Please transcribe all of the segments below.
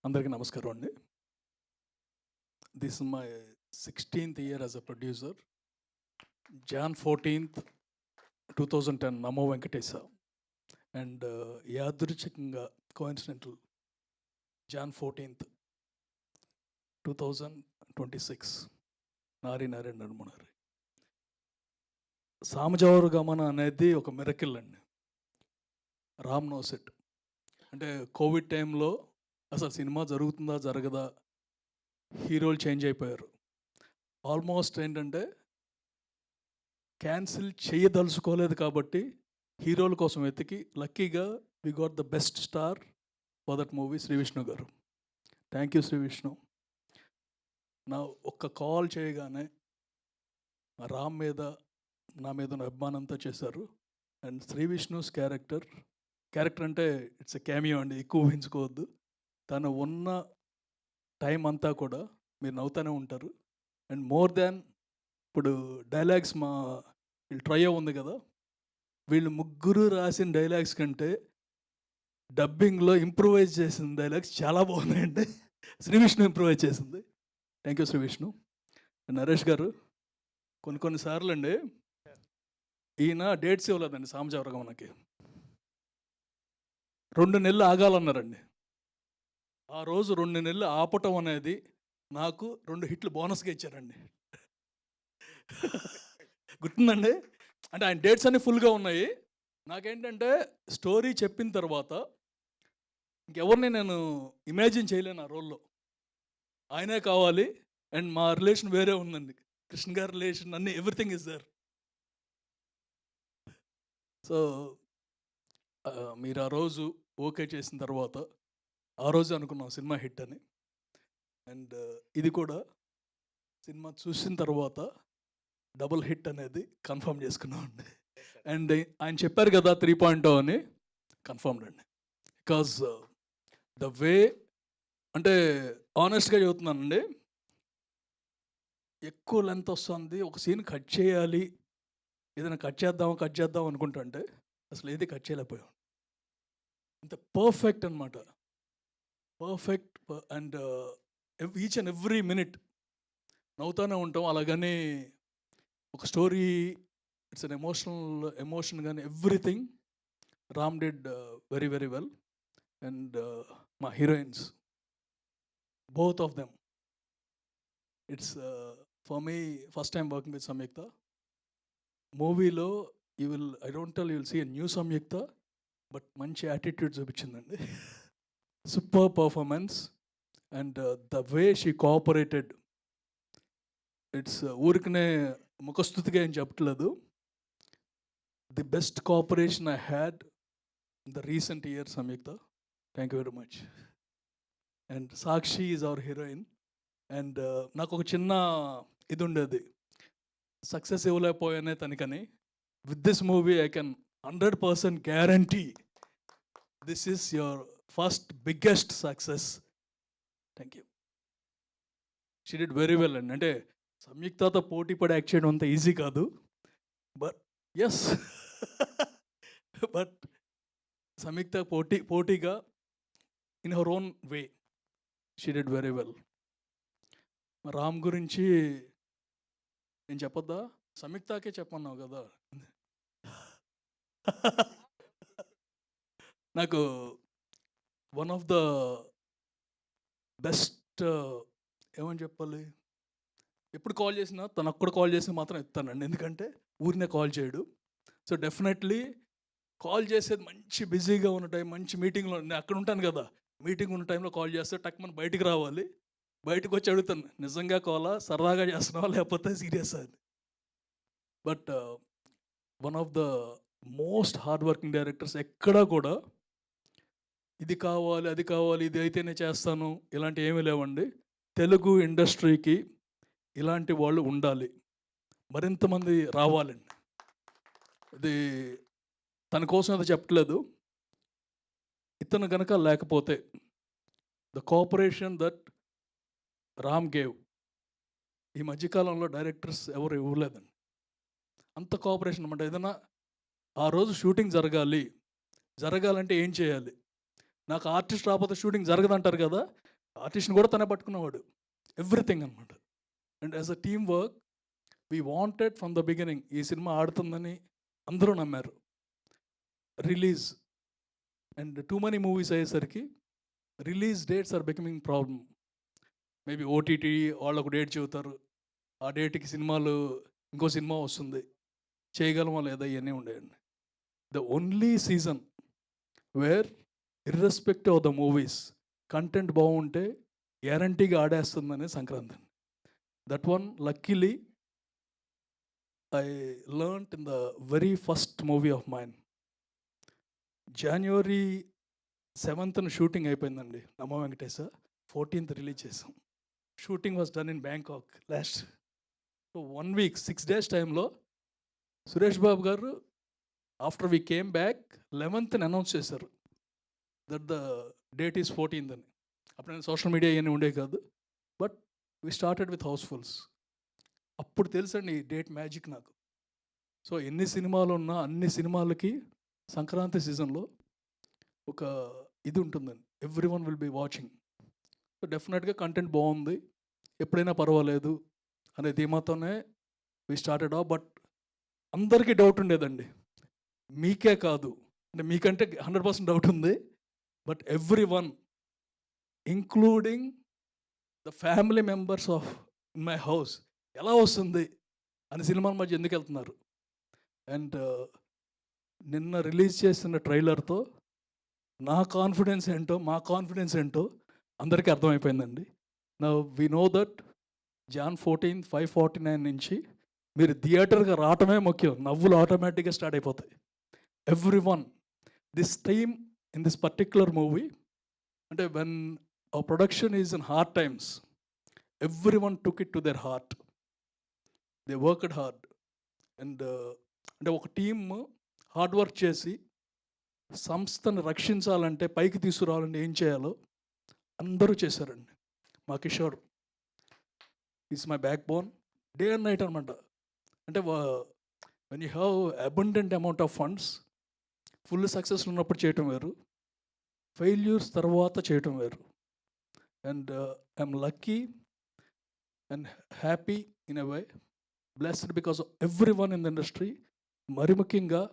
అందరికీ నమస్కారం అండి. This is my 16th year as a producer. Jan 14th, 2010 Namo Venkatesa. And యాదృచ్ఛికంగా కోఇన్సిడెంటల్ జాన్ 14th, 2026 నారి నారాయణ నరమునారి. సామజవర గమన అనేది ఒక మిరకిల్ అండి. Ram knows it. అంటే కోవిడ్ టైంలో అసలు సినిమా జరుగుతుందా జరగదా, హీరోలు చేంజ్ అయిపోయారు. ఆల్మోస్ట్ ఏంటంటే క్యాన్సిల్ చేయదలుచుకోలేదు కాబట్టి హీరోల కోసం వెతికి లక్కీగా we got the best star for that movie, Sri Vishnu garu. Thank you Sri Vishnu. నా ఒక్క కాల్ చేయగానే రామ్ మీద నా మీద ఉన్న అభిమానంతో చేశారు. అండ్ శ్రీ విష్ణుస్ క్యారెక్టర్ అంటే ఇట్స్ ఎ క్యామియో అండి, ఎక్కువ ఊహించుకోవద్దు. తను ఉన్న టైం అంతా కూడా మీరు నవ్వుతూనే ఉంటారు. అండ్ మోర్ దాన్ ఇప్పుడు డైలాగ్స్ మా వీళ్ళు ట్రయో ఉంది కదా, వీళ్ళు ముగ్గురు రాసిన డైలాగ్స్ కంటే డబ్బింగ్లో ఇంప్రూవైజ్ చేసిన డైలాగ్స్ చాలా బాగున్నాయండి. శ్రీ విష్ణు ఇంప్రూవైజ్ చేసింది. Thank you Sri Vishnu. నరేష్ గారు, కొన్నిసార్లు అండి ఈయన డేట్స్ ఇవ్వలేదండి సామజవరగా మనకి. 2 నెలలు ఆగాలన్నారండి. ఆ రోజు 2 నెలలు ఆపటం అనేది నాకు 2 హిట్లు బోనస్గా ఇచ్చారండి. గుర్తుందండి. అంటే ఆయన డేట్స్ అన్నీ ఫుల్గా ఉన్నాయి. నాకేంటంటే స్టోరీ చెప్పిన తర్వాత ఇంకెవరిని నేను ఇమాజిన్ చేయలేను ఆ రోల్లో. ఆయనే కావాలి. అండ్ మా రిలేషన్ వేరే ఉందండి, కృష్ణ గారి రిలేషన్, అన్నీ ఎవ్రీథింగ్ ఇస్ దేర్. సో మీరు ఆ రోజు ఓకే చేసిన తర్వాత ఆ రోజు అనుకున్నాం సినిమా హిట్ అని. అండ్ ఇది కూడా సినిమా చూసిన తర్వాత డబుల్ హిట్ అనేది కన్ఫర్మ్ చేసుకున్నాం అండి. అండ్ ఆయన చెప్పారు కదా 3.0 అని, కన్ఫర్మ్డ్ అండి. బికాజ్ ద వే, అంటే ఆనెస్ట్గా చెబుతున్నానండి, ఎక్కువ లెంత్ వస్తుంది, ఒక సీన్ కట్ చేయాలి, ఏదైనా కట్ చేద్దాం అనుకుంటుంటే అసలు ఏది కట్ చేయలేకపోయాం. ఇంత పర్ఫెక్ట్ అనమాట, perfect. And each and every minute నవ్వుతూనే ఉంటాం. అలాగని ఒక స్టోరీ, ఇట్స్ అన్ ఎమోషన్ కానీ everything Ram did very very well. And మా heroines, both of them, it's for me first time working with Samyuktha. మూవీలో I don't tell, you will see a new Samyuktha, but మంచి attitude చూపించిందండి. Super performance. And the way she cooperated, it's ఊరికనే ముఖస్థుతిగా ఏం చెప్పట్లేదు. The best cooperation I had in the recent year Samyuktha. Thank you very much. And Sakshi is our heroine. And నాకు ఒక చిన్న ఇది ఉండేది, సక్సెస్ ఇవ్వలేకపోయానే తనకని. With this movie I can 100% guarantee this is your first biggest success. Thank you. She did very well అండి. అంటే సంయుక్తతో పోటీ పడి యాక్ట్ చేయడం అంత ఈజీ కాదు, బట్ ఎస్ బట్ సంయుక్త పోటీగా in her own way she did very well. Ram గురించి నేను చెప్పొద్దా? సంయుక్తకే చెప్పన్నావు కదా. నాకు వన్ ఆఫ్ ద బెస్ట్, ఏమని చెప్పాలి, ఎప్పుడు కాల్ చేసినా తను అక్కడ కాల్ చేసి మాత్రం ఎత్తానండి, ఎందుకంటే ఊరినే కాల్ చేయడు. సో డెఫినెట్లీ కాల్ చేసేది మంచి బిజీగా ఉన్న టైం, మంచి మీటింగ్లో, నేను అక్కడ ఉంటాను కదా, మీటింగ్ ఉన్న టైంలో కాల్ చేస్తే టక్ మనం బయటికి రావాలి. బయటకు వచ్చి అడుగుతాను, నిజంగా కాలా, సరదాగా చేస్తున్నావా లేకపోతే సీరియస్ అని. But one of the most hard working directors. ఎక్కడా కూడా ఇది కావాలి, అది కావాలి, ఇది అయితేనే చేస్తాను, ఇలాంటి ఏమీ లేవండి. తెలుగు ఇండస్ట్రీకి ఇలాంటి వాళ్ళు ఉండాలి, మరింతమంది రావాలండి. ఇది తన కోసం అది చెప్పట్లేదు. ఇతను కనుక లేకపోతే the cooperation that Ram gave, ఈ మధ్యకాలంలో డైరెక్టర్స్ ఎవరు ఇవ్వలేదండి అంత కోఆపరేషన్ అనమాట. ఏదైనా ఆ రోజు షూటింగ్ జరగాలంటే ఏం చేయాలి, నాకు ఆర్టిస్ట్ రాకపోతే షూటింగ్ జరగదంటారు కదా, ఆర్టిస్ట్ని కూడా తనే పట్టుకునేవాడు, ఎవ్రీథింగ్ అనమాట. And as a team work we wanted from the beginning ఈ సినిమా ఆడుతుందని అందరూ నమ్మారు. Release and too many movies అయ్యేసరికి release dates are becoming problem. Maybe OTT వాళ్ళు ఒక డేట్ చెబుతారు, ఆ డేట్కి సినిమాలు ఇంకో సినిమా వస్తుంది, చేయగలమా లేదా ఇవన్నీ ఉండేయండి. The only season where irrespective of the movies content బాగుంటే గ్యారంటీగా ఆడేస్తుందని Sankranti. That one luckily I learned in the very first movie of mine. January 7th shooting అయిపోయిందండి, నమ్మ వెంకటేశ. 14th రిలీజ్ చేసాం. Shooting was done in Bangkok last. So 1 week 6 days టైంలో Suresh Babu garu after we came back 11th announce చేశారు that the date is 14th అని. అప్పుడు నేను social media ఇవన్నీ ఉండే కాదు, but we started with housefuls. అప్పుడు తెలుసండి ఈ డేట్ మ్యాజిక్ నాకు. సో ఎన్ని సినిమాలు ఉన్నా అన్ని సినిమాలకి సంక్రాంతి సీజన్లో ఒక ఇది ఉంటుందండి, everyone will be watching. So డెఫినెట్గా కంటెంట్ బాగుంది, ఎప్పుడైనా పర్వాలేదు అనే ధీమాతోనే వి స్టార్టెడ్ ఆఫ్. బట్ అందరికీ డౌట్ ఉండేదండి, మీకే కాదు, అంటే మీకంటే 100% డౌట్ ఉంది, but everyone including the family members of my house ఎలా వస్తుంది అని సినిమాల మధ్య ఎందుకు వెళ్తున్నారు. అండ్ నిన్న రిలీజ్ చేసిన ట్రైలర్తో నా కాన్ఫిడెన్స్ ఏంటో, మా కాన్ఫిడెన్స్ ఏంటో అందరికీ అర్థమైపోయిందండి. నా we know that Jan 14th 5:49 నుంచి మీరు థియేటర్గా రావటమే ముఖ్యం, నవ్వులు ఆటోమేటిక్గా స్టార్ట్ అయిపోతాయి. Every one this time in this particular movie, అంటే when our production is in hard times, every one took it to their heart, they worked hard. And అంటే ఒక టీమ్ హార్డ్ వర్క్ చేసి సంస్థను రక్షించాలంటే, పైకి తీసుకురావాలంటే ఏం చేయాలో అందరూ చేశారండి. మా Kishore is my back bone, day and night అనమాట. అంటే when you have abundant amount of funds, full success ఉన్నప్పుడు చేయటం వేరు, ఫెయిల్యూర్స్ తర్వాత చేయటం వేరు. And I'm lucky and happy in a way, blessed because of every one in the industry. మరి ముఖ్యంగా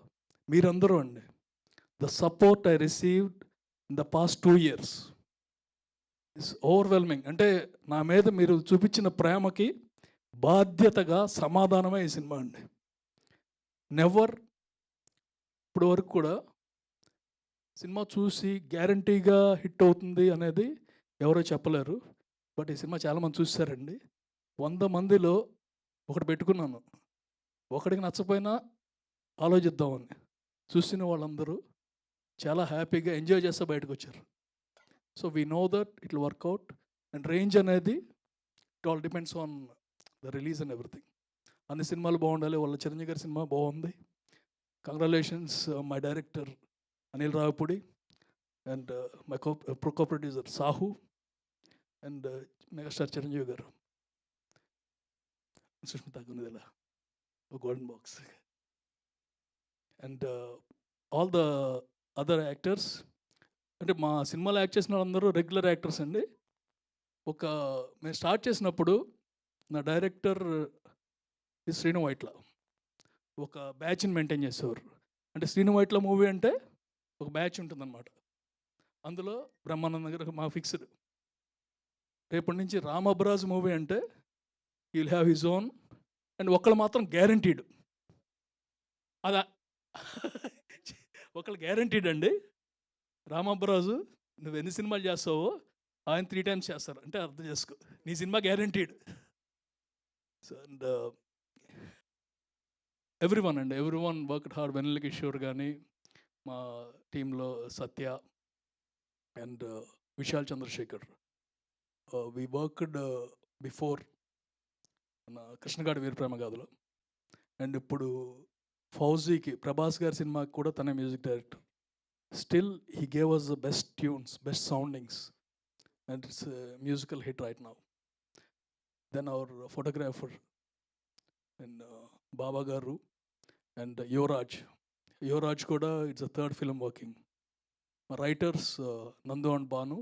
మీరందరూ అండి, the support I received in the past 2 years is overwhelming. అంటే నా మీద మీరు చూపించిన ప్రేమకి బాధ్యతగా సమాధానమే ఈ సినిమా అండి. నెవర్ ఇప్పుడు వరకు కూడా సినిమా చూసి గ్యారంటీగా హిట్ అవుతుంది అనేది ఎవరో చెప్పలేరు, బట్ ఈ సినిమా చాలామంది చూసారండి. 100 మందిలో ఒకటి పెట్టుకున్నాను, ఒకడికి నచ్చపోయినా ఆలోచిద్దామని. చూసిన వాళ్ళందరూ చాలా హ్యాపీగా ఎంజాయ్ చేస్తూ బయటకు వచ్చారు. So we know that it will work out. And range అనేది it all depends on the release and everything. అన్ని సినిమాలు బాగుండాలి, వాళ్ళ చిరంజీవి గారి సినిమా బాగుంది. Congratulations my director Anil Ravipudi and my co producer Sahu and megastar Chiranjeevi garu, Sushmita Konidela, golden box and all the other actors. అంటే మా సినిమాలో యాక్ట్ చేసిన వాళ్ళందరూ రెగ్యులర్ యాక్టర్స్ అండి. మేము స్టార్ట్ చేసినప్పుడు నా డైరెక్టర్ శ్రీను వైట్ల ఒక బ్యాచ్ని మెయింటైన్ చేసేవారు. అంటే శ్రీను వైట్ల మూవీ అంటే ఒక బ్యాచ్ ఉంటుందన్నమాట, అందులో బ్రహ్మానంద గారు మా ఫిక్స్డ్. రేపటి నుంచి రామ్ అబ్రాజ్ మూవీ అంటే he will have his own, and ఒకళ్ళు మాత్రం గ్యారంటీడ్, అదా ఒకళ్ళు గ్యారంటీడ్ అండి. రామబ్బరాజు నువ్వు ఎన్ని సినిమాలు చేస్తావో ఆయన 3 times చేస్తారు, అంటే అర్థం చేసుకో, నీ సినిమా guaranteed. So and every one అండి, every one worked hard. Vennela Kishore కానీ, మా టీంలో Satya and Vishal Chandrasekhar, we worked before మన కృష్ణగాడి వీరప్రేమ గాథలో. అండ్ ఇప్పుడు ఫౌజీకి, ప్రభాస్ గారి సినిమాకి కూడా తనే music director. Still, he gave us the best tunes, best soundings, and it's a musical hit right now. Then our photographer and Baba Garu and Yuvraj kuda, it's a 3rd film working. My writers Nandu and Banu,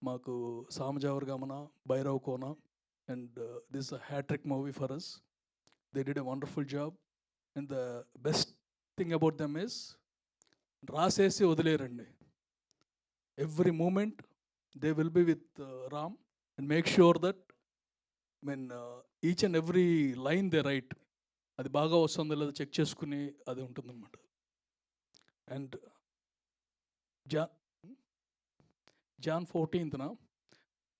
మాకు Samajavaragamana, Bhairavakona, and this a hat trick movie for us. They did a wonderful job. And the best thing about them is రాసేసి వదిలేరండి. Every moment they will be with Ram and make sure that each and every line they write అది బాగా వస్తుందో లేదో check చేసుకుని అది ఉంటుందన్నమాట. And John 14th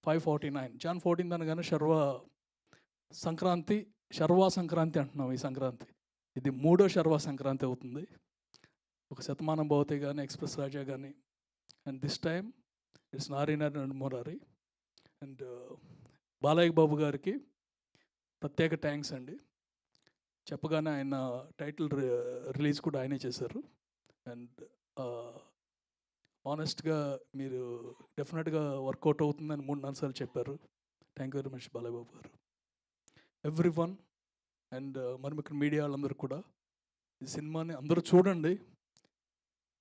5:49 John 14th అనగానే శర్వా సంక్రాంతి అంటున్నాం. ఈ సంక్రాంతి ఇది 3వ శర్వా సంక్రాంతి అవుతుంది. ఒక శతమానం భవతి కానీ, ఎక్స్ప్రెస్ రాజా కానీ, and this time it's Nari Nadumurari. And Balayya Babu గారికి ప్రత్యేక థ్యాంక్స్ అండి. చెప్పగానే ఆయన టైటిల్ రిలీజ్ కూడా ఆయనే చేశారు. అండ్ ఆనెస్ట్గా మీరు డెఫినెట్గా వర్కౌట్ అవుతుందని 3-4 సార్లు చెప్పారు. Thank you very much Balayya Babu garu. Every one and మరి ఇక్కడ మీడియా వాళ్ళందరూ కూడా ఈ సినిమాని అందరూ చూడండి.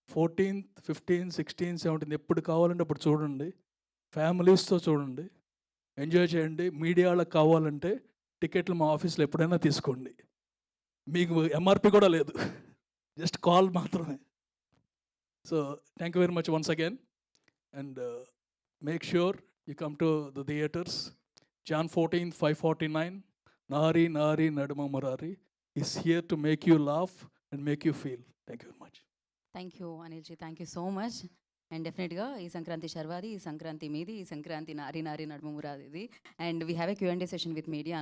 14th, 15th, 16th, 17th ఎప్పుడు కావాలంటే అప్పుడు చూడండి. ఫ్యామిలీస్తో చూడండి, ఎంజాయ్ చేయండి. మీడియా వాళ్ళకి కావాలంటే టికెట్లు మా ఆఫీస్లో ఎప్పుడైనా తీసుకోండి. మీకు ఎంఆర్పి కూడా లేదు, జస్ట్ కాల్ మాత్రమే. So thank you very much once again. And make sure you come to the theatres. Jan 14th, 5:49. Nari Nari Naduma Murari is here to make you laugh and make you feel. Thank you very much. Thank you Anil ji, thank you so much. And డెఫినెట్గా ఈ సంక్రాంతి శర్వాది, ఈ సంక్రాంతి మీది, ఈ సంక్రాంతి నారి నారి నడుమ మురారిది. And we have a Q&A session with media.